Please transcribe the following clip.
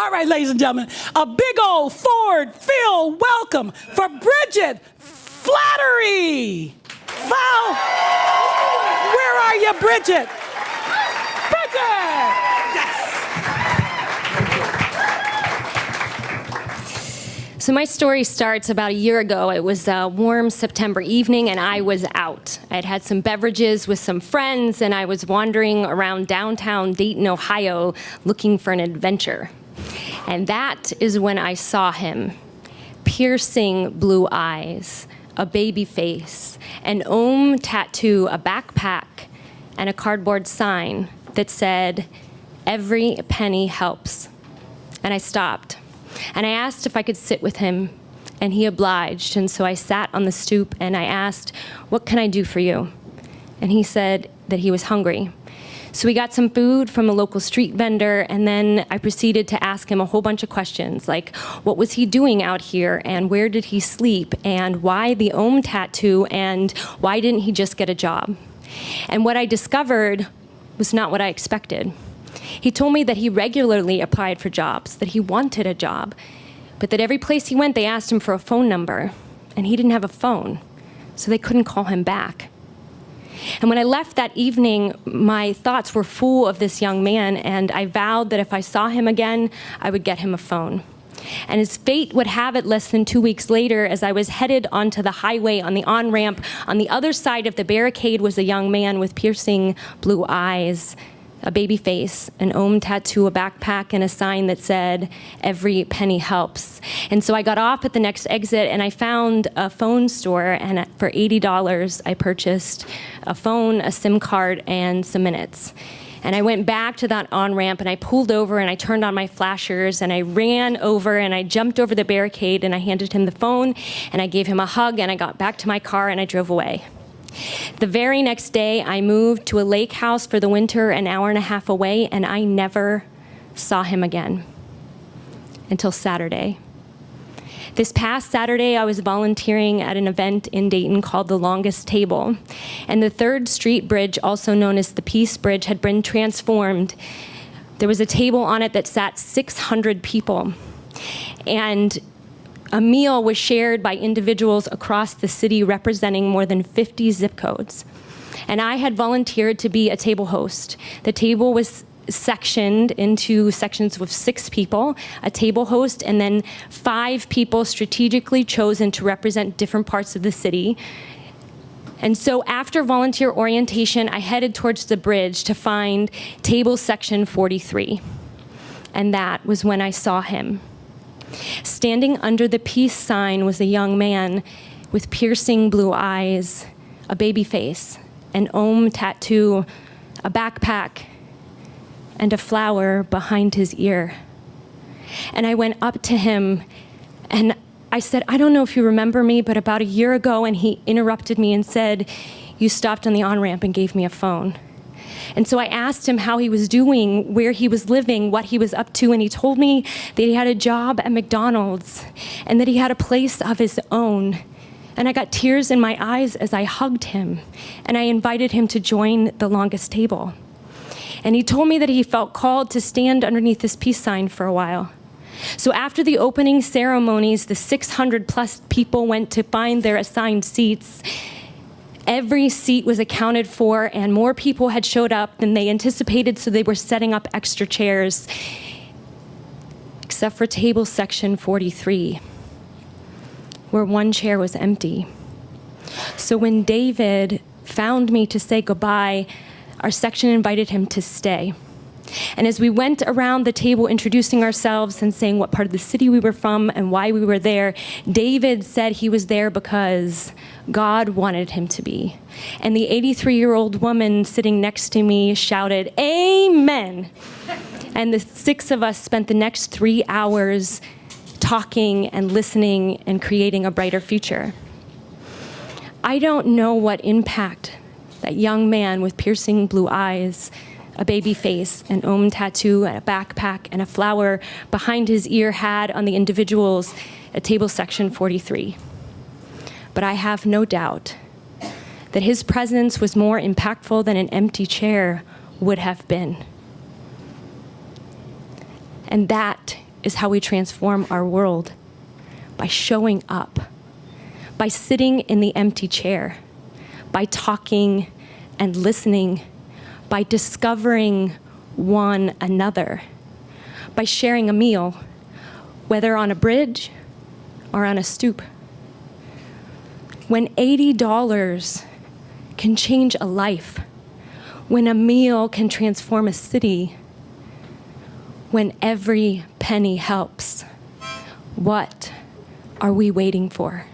All right, ladies and gentlemen, a big old Ford Phil welcome for Bridget Flaherty. Where are you, Bridget? Bridget! So my story starts about a year ago. It was a warm September evening, and I was out. I had had some beverages with some friends, and I was wandering around downtown Dayton, Ohio, looking for an adventure. And that is when I saw him. Piercing blue eyes, a baby face, an Om tattoo, a backpack, and a cardboard sign that said, "Every penny helps." And I stopped. And I asked if I could sit with him, and he obliged. And so I sat on the stoop, and I asked, "What can I do for you?" And he said that he was hungry. So we got some food from a local street vendor, and then I proceeded to ask him a whole bunch of questions, like what was he doing out here, and where did he sleep, and why the Om tattoo, and why didn't he just get a job? And what I discovered was not what I expected. He told me that he regularly applied for jobs, that he wanted a job, but that every place he went, they asked him for a phone number, and he didn't have a phone, so they couldn't call him back. And when I left that evening, my thoughts were full of this young man, and I vowed that if I saw him again, I would get him a phone. And as fate would have it, less than 2 weeks later, as I was headed onto the highway on the on-ramp, on the other side of the barricade was a young man with piercing blue eyes, a baby face, an Om tattoo, a backpack, and a sign that said, "Every penny helps." And so I got off at the next exit, and I found a phone store, and for $80, I purchased a phone, a SIM card, and some minutes. And I went back to that on-ramp, and I pulled over, and I turned on my flashers, and I ran over, and I jumped over the barricade, and I handed him the phone, and I gave him a hug, and I got back to my car, and I drove away. The very next day, I moved to a lake house for the winter, an hour and a half away, and I never saw him again until Saturday. This past Saturday, I was volunteering at an event in Dayton called The Longest Table, and the 3rd Street Bridge, also known as the Peace Bridge, had been transformed. There was a table on it that sat 600 people, and a meal was shared by individuals across the city representing more than 50 zip codes. And I had volunteered to be a table host. The table was sectioned into sections with 6 people, a table host, and then 5 people strategically chosen to represent different parts of the city. And so after volunteer orientation, I headed towards the bridge to find table section 43. And that was when I saw him. Standing under the peace sign was a young man with piercing blue eyes, a baby face, an Om tattoo, a backpack, and a flower behind his ear. And I went up to him and I said, "I don't know if you remember me, but about a year ago," and he interrupted me and said, "You stopped on the on-ramp and gave me a phone." And so I asked him how he was doing, where he was living, what he was up to, and he told me that he had a job at McDonald's and that he had a place of his own. And I got tears in my eyes as I hugged him, and I invited him to join the longest table. And he told me that he felt called to stand underneath this peace sign for a while. So after the opening ceremonies, the 600 plus people went to find their assigned seats. Every seat was accounted for, and more people had showed up than they anticipated, so they were setting up extra chairs, except for table section 43, where one chair was empty. So when David found me to say goodbye, our section invited him to stay. And as we went around the table introducing ourselves and saying what part of the city we were from and why we were there, David said he was there because God wanted him to be. And the 83-year-old woman sitting next to me shouted, "Amen." And the 6 of us spent the next 3 hours talking and listening and creating a brighter future. I don't know what impact that young man with piercing blue eyes, a baby face, an Om tattoo, a backpack, and a flower behind his ear had on the individuals at table section 43. But I have no doubt that his presence was more impactful than an empty chair would have been. And that is how we transform our world. By showing up, by sitting in the empty chair, by talking and listening, by discovering one another, by sharing a meal, whether on a bridge or on a stoop. When $80 can change a life, when a meal can transform a city, when every penny helps, what are we waiting for?